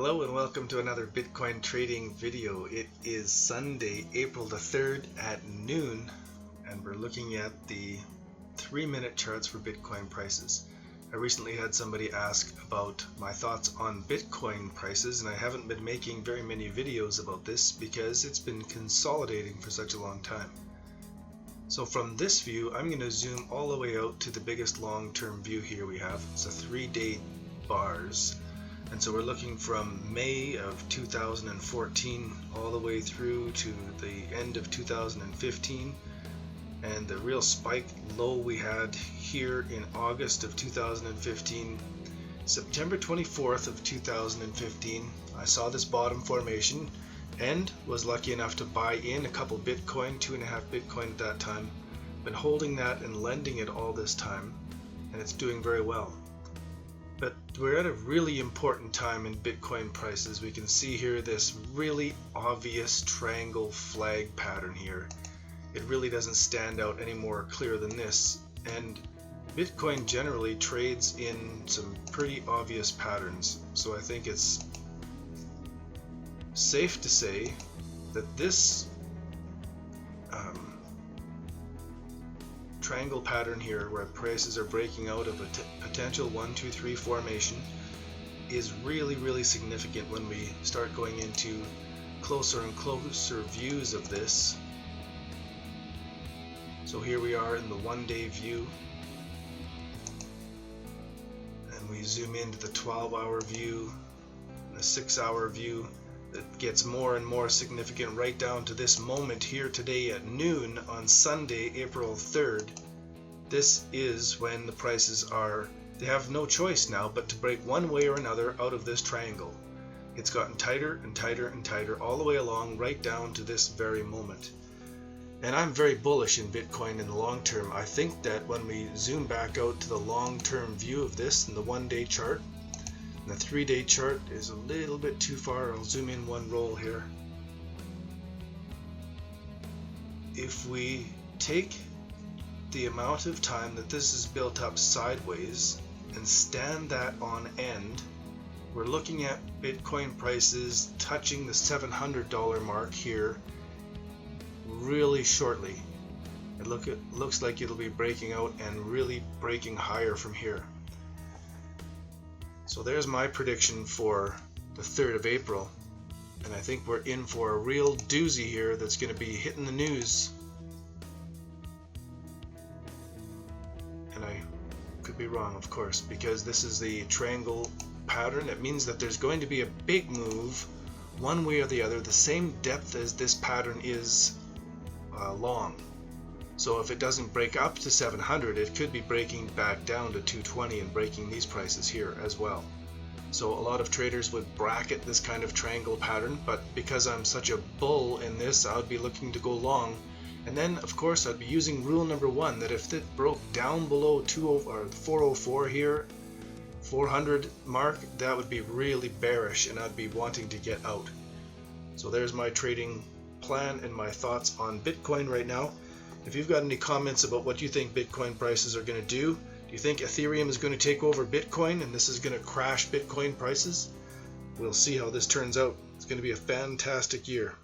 Hello and welcome to another Bitcoin trading video. It is Sunday, April the 3rd at noon, and we're looking at the 3-minute charts for Bitcoin prices. I recently had somebody ask about my thoughts on Bitcoin prices, and I haven't been making very many videos about this because it's been consolidating for such a long time. So from this view, I'm going to zoom all the way out to the biggest long-term view here we have. It's a 3-day bars. And so we're looking from May of 2014 all the way through to the end of 2015. And the real spike low we had here in August of 2015. September 24th of 2015, I saw this bottom formation and was lucky enough to buy in a couple Bitcoin, 2.5 Bitcoin at that time. Been holding that and lending it all this time, and it's doing very well. But we're at a really important time in Bitcoin prices. We can see here this really obvious triangle flag pattern here. It really doesn't stand out any more clear than this. And Bitcoin generally trades in some pretty obvious patterns. So I think it's safe to say that this triangle pattern here, where prices are breaking out of a potential 1, 2, 3 formation, is really significant when we start going into closer and closer views of this. So here we are in the 1-day view, and we zoom into the 12-hour view, the 6-hour view. That gets more and more significant right down to this moment here today at noon on Sunday, April 3rd. This is when the prices they have no choice now but to break one way or another out of this triangle. It's gotten tighter and tighter and tighter all the way along right down to this very moment. And I'm very bullish in Bitcoin in the long term. I think that when we zoom back out to the long-term view of this in the 1-day chart, the 3-day chart is a little bit too far. I'll zoom in one roll here. If we take the amount of time that this is built up sideways and stand that on end, we're looking at Bitcoin prices touching the $700 mark here really shortly. It looks like it'll be breaking out and really breaking higher from here. So there's my prediction for the 3rd of April, and I think we're in for a real doozy here that's going to be hitting the news. And I could be wrong, of course, because this is the triangle pattern. It means that there's going to be a big move one way or the other, the same depth as this pattern is long. So if it doesn't break up to 700, it could be breaking back down to 220 and breaking these prices here as well. So a lot of traders would bracket this kind of triangle pattern, but because I'm such a bull in this, I would be looking to go long. And then, of course, I'd be using rule number 1, that if it broke down below 404 here, 400 mark, that would be really bearish, and I'd be wanting to get out. So there's my trading plan and my thoughts on Bitcoin right now. If you've got any comments about what you think Bitcoin prices are going to do you think Ethereum is going to take over Bitcoin and this is going to crash Bitcoin prices? We'll see how this turns out. It's going to be a fantastic year.